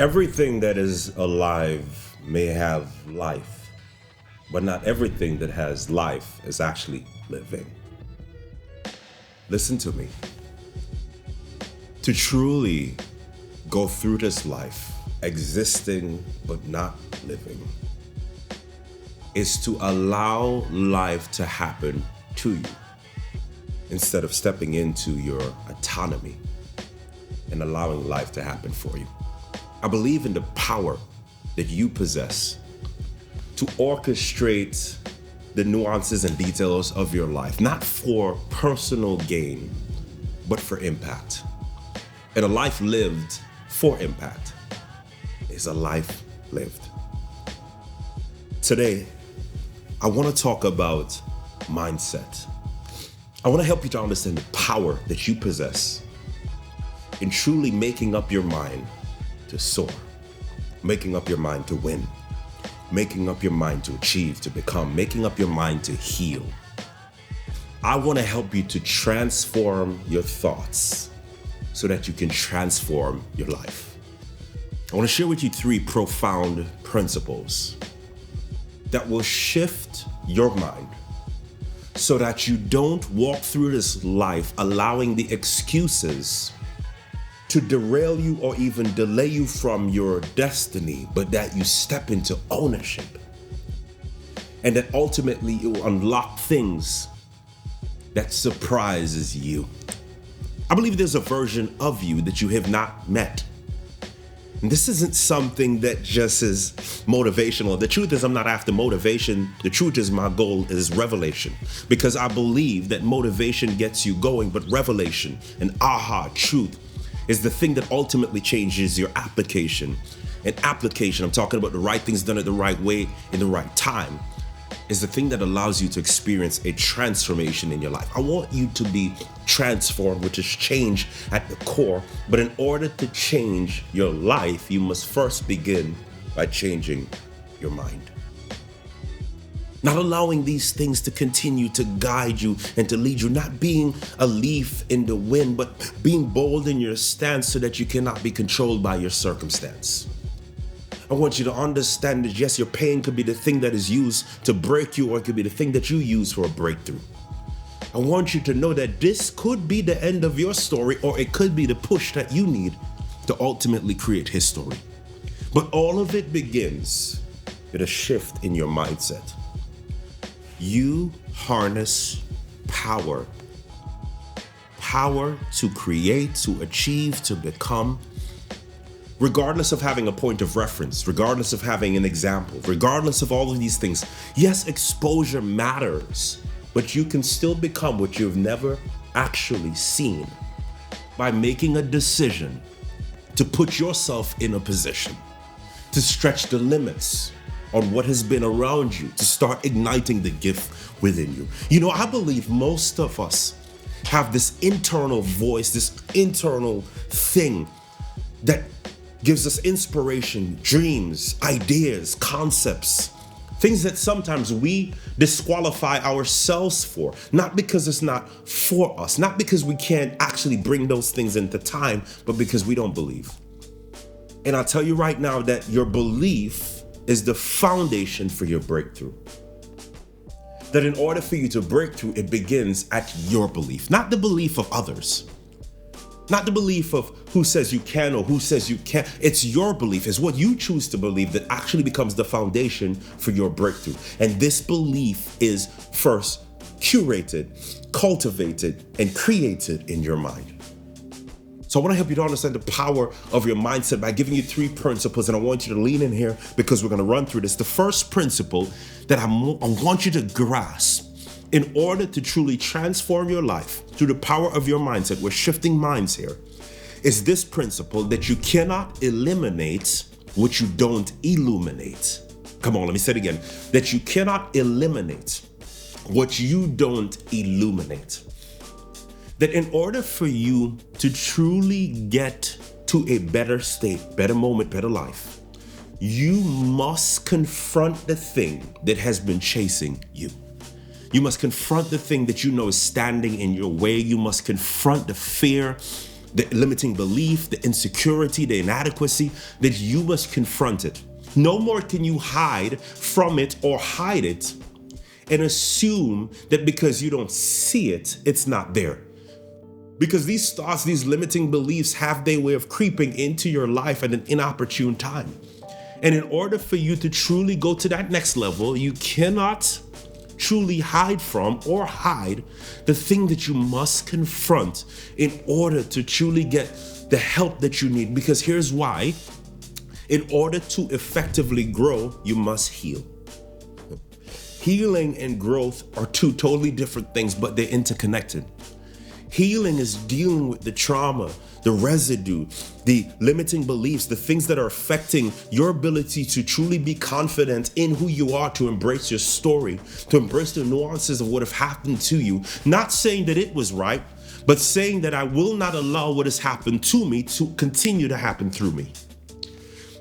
Everything that is alive may have life, but not everything that has life is actually living. Listen to me. To truly go through this life, existing but not living, is to allow life to happen to you instead of stepping into your autonomy and allowing life to happen for you. I believe in the power that you possess to orchestrate the nuances and details of your life, not for personal gain, but for impact. And a life lived for impact is a life lived. Today, I want to talk about mindset. I want to help you to understand the power that you possess in truly making up your mind to soar, making up your mind to win, making up your mind to achieve, to become, making up your mind to heal. I want to help you to transform your thoughts so that you can transform your life. I want to share with you 3 profound principles that will shift your mind so that you don't walk through this life allowing the excuses to derail you or even delay you from your destiny, but that you step into ownership. And that ultimately it will unlock things that surprises you. I believe there's a version of you that you have not met. And this isn't something that just is motivational. The truth is I'm not after motivation. The truth is my goal is revelation, because I believe that motivation gets you going, but revelation and truth is the thing that ultimately changes your application. And application, I'm talking about the right things done at the right way in the right time, is the thing that allows you to experience a transformation in your life. I want you to be transformed, which is change at the core. But in order to change your life, you must first begin by changing your mind. Not allowing these things to continue to guide you and to lead you, not being a leaf in the wind, but being bold in your stance so that you cannot be controlled by your circumstance. I want you to understand that yes, your pain could be the thing that is used to break you, or it could be the thing that you use for a breakthrough. I want you to know that this could be the end of your story, or it could be the push that you need to ultimately create history. But all of it begins with a shift in your mindset. You harness power to create, to achieve, to become, regardless of having a point of reference, regardless of having an example, regardless of all of these things. Yes, exposure matters, but you can still become what you've never actually seen by making a decision to put yourself in a position to stretch the limits on what has been around you, to start igniting the gift within you. You know, I believe most of us have this internal voice, this internal thing that gives us inspiration, dreams, ideas, concepts, things that sometimes we disqualify ourselves for, not because it's not for us, not because we can't actually bring those things into time, but because we don't believe. And I'll tell you right now that your belief is the foundation for your breakthrough. That in order for you to break through, it begins at your belief, not the belief of others. Not the belief of who says you can or who says you can't. It's your belief. It's what you choose to believe that actually becomes the foundation for your breakthrough. And this belief is first curated, cultivated, and created in your mind. So I want to help you to understand the power of your mindset by giving you 3 principles, and I want you to lean in here because we're going to run through this. The first principle that I want you to grasp in order to truly transform your life through the power of your mindset, we're shifting minds here, is this principle that you cannot eliminate what you don't illuminate. Come on, let me say it again. That you cannot eliminate what you don't illuminate. That in order for you to truly get to a better state, better moment, better life, you must confront the thing that has been chasing you. You must confront the thing that you know is standing in your way. You must confront the fear the limiting belief, the insecurity, the inadequacy, that you must confront it. No more can you hide from it or hide it and assume that because you don't see it, it's not there. Because these thoughts, these limiting beliefs have their way of creeping into your life at an inopportune time. And in order for you to truly go to that next level, you cannot truly hide from or hide the thing that you must confront in order to truly get the help that you need. Because here's why. In order to effectively grow, you must heal. Healing and growth are two totally different things, but they're interconnected. Healing is dealing with the trauma, the residue, the limiting beliefs, the things that are affecting your ability to truly be confident in who you are, to embrace your story, to embrace the nuances of what have happened to you. Not saying that it was right, but saying that I will not allow what has happened to me to continue to happen through me.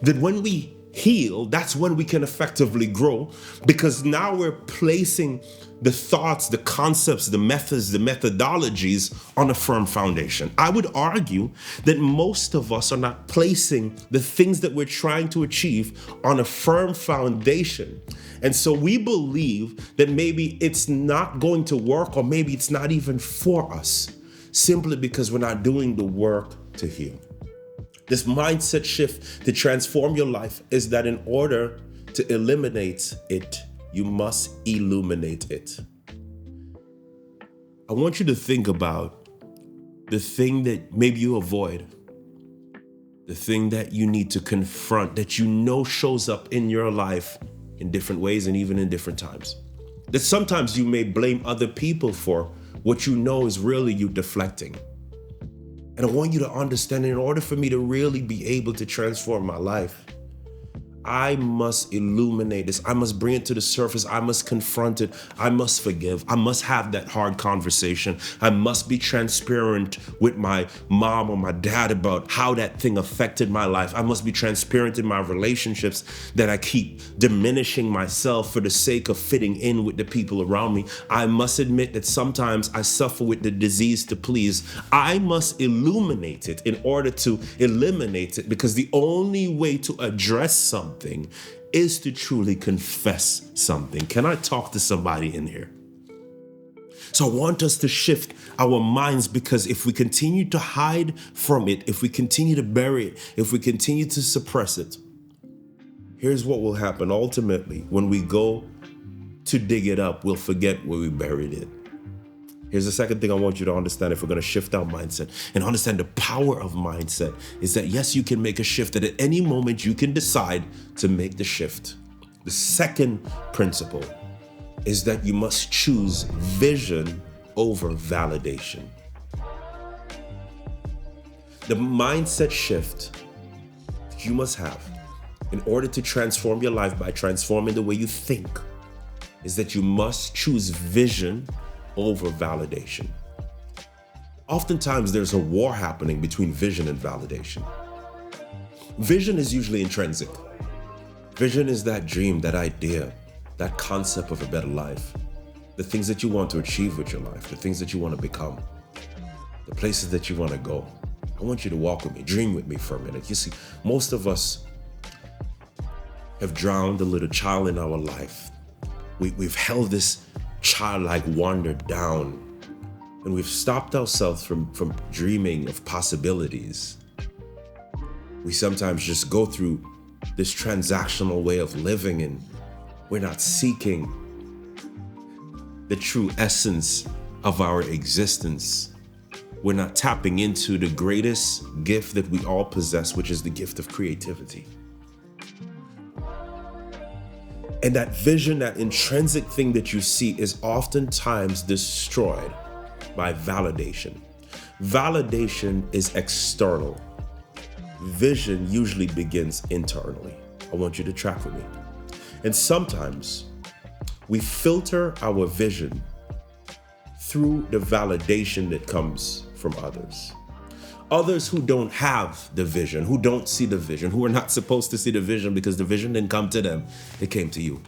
That when we heal, that's when we can effectively grow, because now we're placing the thoughts, the concepts, the methods, the methodologies on a firm foundation. I would argue that most of us are not placing the things that we're trying to achieve on a firm foundation. And so we believe that maybe it's not going to work, or maybe it's not even for us, simply because we're not doing the work to heal. This mindset shift to transform your life is that in order to eliminate it, you must illuminate it. I want you to think about the thing that maybe you avoid, the thing that you need to confront, that you know shows up in your life in different ways and even in different times. That sometimes you may blame other people for what you know is really you deflecting. And I want you to understand, in order for me to really be able to transform my life, I must illuminate this. I must bring it to the surface. I must confront it. I must forgive. I must have that hard conversation. I must be transparent with my mom or my dad about how that thing affected my life. I must be transparent in my relationships, that I keep diminishing myself for the sake of fitting in with the people around me. I must admit that sometimes I suffer with the disease to please. I must illuminate it in order to eliminate it, because the only way to address something is to truly confess something. Can I talk to somebody in here? So I want us to shift our minds, because if we continue to hide from it, if we continue to bury it, if we continue to suppress it, here's what will happen. Ultimately, when we go to dig it up, we'll forget where we buried it. Here's the second thing I want you to understand if we're going to shift our mindset and understand the power of mindset, is that yes, you can make a shift, that at any moment you can decide to make the shift. The second principle is that you must choose vision over validation. The mindset shift that you must have in order to transform your life by transforming the way you think is that you must choose vision over validation. Oftentimes there's a war happening between vision and validation. Vision is usually intrinsic. Vision is that dream, that idea, that concept of a better life, the things that you want to achieve with your life, the things that you want to become, the places that you want to go. I want you to walk with me, dream with me for a minute. You see, most of us have drowned a little child in our life. We've held this childlike wonder down, and we've stopped ourselves from dreaming of possibilities. We sometimes just go through this transactional way of living, and we're not seeking the true essence of our existence. We're not tapping into the greatest gift that we all possess, which is the gift of creativity. And that vision, that intrinsic thing that you see, is oftentimes destroyed by validation. Validation is external. Vision usually begins internally. I want you to track with me. And sometimes we filter our vision through the validation that comes from others. Others who don't have the vision, who don't see the vision, who are not supposed to see the vision because the vision didn't come to them, it came to you.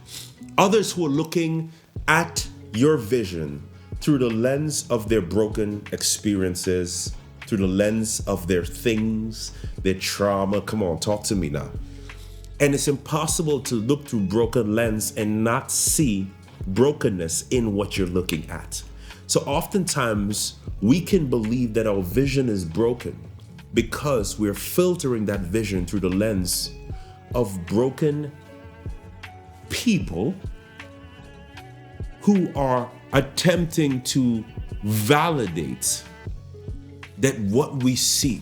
Others who are looking at your vision through the lens of their broken experiences, through the lens of their things, their trauma. Come on, talk to me now. And it's impossible to look through broken lens and not see brokenness in what you're looking at. So oftentimes we can believe that our vision is broken because we're filtering that vision through the lens of broken people who are attempting to validate that what we see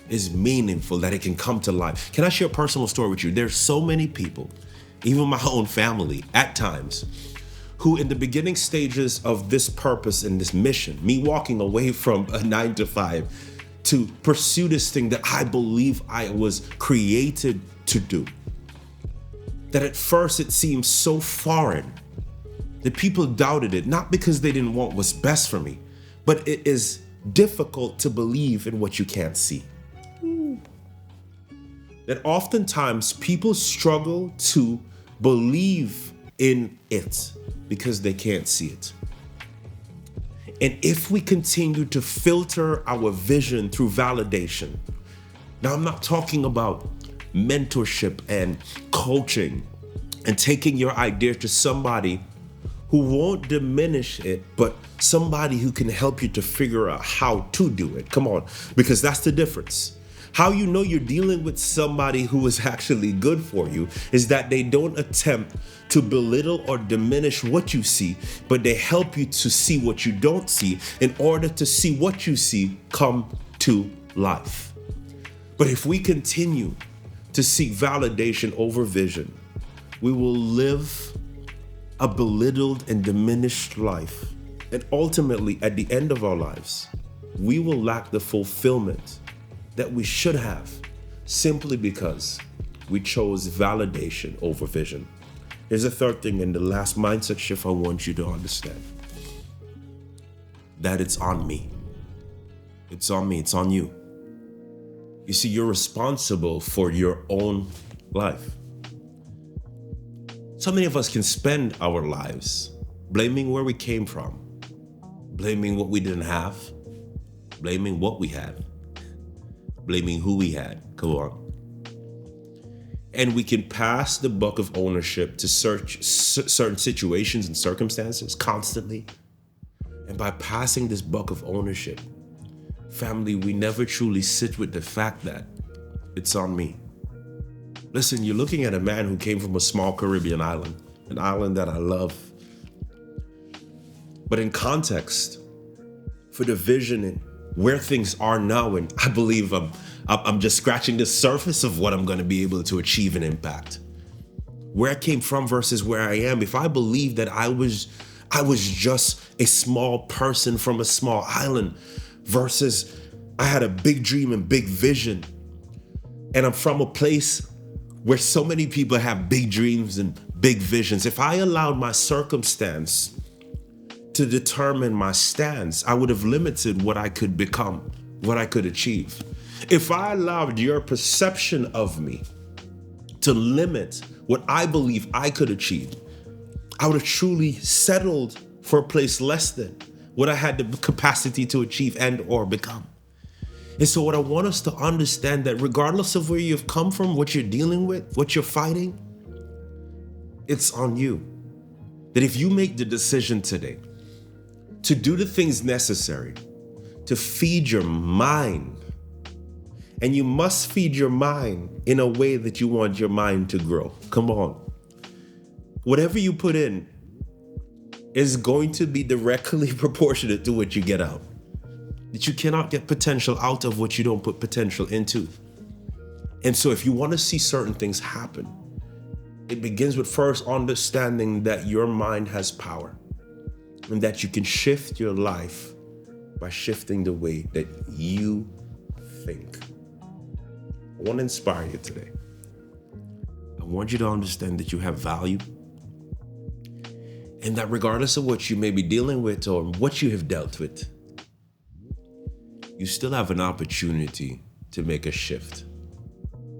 is meaningful, that it can come to life. Can I share a personal story with you? There's so many people, even my own family at times, who in the beginning stages of this purpose and this mission, me walking away from a 9-to-5 to pursue this thing that I believe I was created to do, that at first it seemed so foreign that people doubted it, not because they didn't want what's best for me, but it is difficult to believe in what you can't see. That oftentimes people struggle to believe in it because they can't see it. And if we continue to filter our vision through validation, now I'm not talking about mentorship and coaching and taking your idea to somebody who won't diminish it, but somebody who can help you to figure out how to do it. Come on, because that's the difference. How you know you're dealing with somebody who is actually good for you is that they don't attempt to belittle or diminish what you see, but they help you to see what you don't see in order to see what you see come to life. But if we continue to seek validation over vision, we will live a belittled and diminished life. And ultimately, at the end of our lives, we will lack the fulfillment that we should have simply because we chose validation over vision. Here's the third thing and the last mindset shift I want you to understand. That it's on me. It's on me, it's on you. You see, you're responsible for your own life. So many of us can spend our lives blaming where we came from, blaming what we didn't have, blaming what we had, blaming who we had. Come on. And we can pass the buck of ownership to certain situations and circumstances constantly. And by passing this buck of ownership, family, we never truly sit with the fact that it's on me. Listen, you're looking at a man who came from a small Caribbean island, an island that I love. But in context, for the vision and where things are now, and I believe I'm just scratching the surface of what I'm going to be able to achieve and impact. Where I came from versus where I am. If I believe that I was just a small person from a small island versus I had a big dream and big vision, and I'm from a place where so many people have big dreams and big visions. If I allowed my circumstance to determine my stance, I would have limited what I could become, what I could achieve. If I allowed your perception of me to limit what I believe I could achieve, I would have truly settled for a place less than what I had the capacity to achieve and or become. And so what I want us to understand that regardless of where you've come from, what you're dealing with, what you're fighting, it's on you. That if you make the decision today to do the things necessary to feed your mind, and you must feed your mind in a way that you want your mind to grow. Come on. Whatever you put in is going to be directly proportionate to what you get out. That you cannot get potential out of what you don't put potential into. And so if you want to see certain things happen, it begins with first understanding that your mind has power and that you can shift your life by shifting the way that you think. I want to inspire you today. I want you to understand that you have value and that regardless of what you may be dealing with or what you have dealt with, you still have an opportunity to make a shift.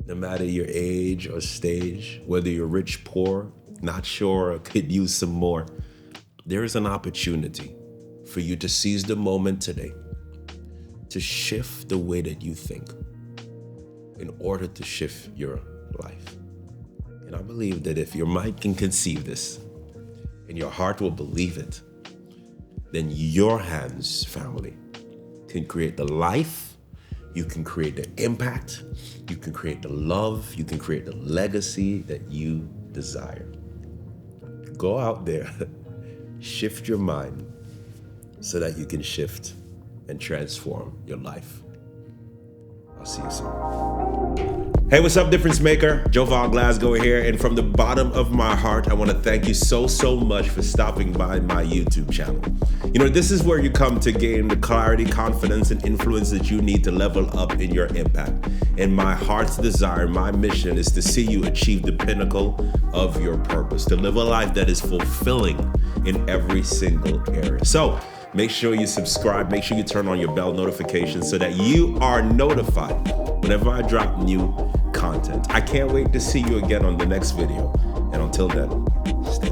No matter your age or stage, whether you're rich, poor, not sure, or could use some more, there is an opportunity for you to seize the moment today to shift the way that you think in order to shift your life. And I believe that if your mind can conceive this and your heart will believe it, then your hands, family, can create the life, you can create the impact, you can create the love, you can create the legacy that you desire. Go out there, shift your mind so that you can shift and transform your life. I'll see you soon. Hey, what's up, difference maker? Joval Glasgow here, and from the bottom of my heart, I want to thank you so much for stopping by my YouTube channel. You know, this is where you come to gain the clarity, confidence, and influence that you need to level up in your impact. And my heart's desire, my mission is to see you achieve the pinnacle of your purpose, to live a life that is fulfilling in every single area. So make sure you subscribe, make sure you turn on your bell notifications so that you are notified whenever I drop new content. I can't wait to see you again on the next video. And until then, stay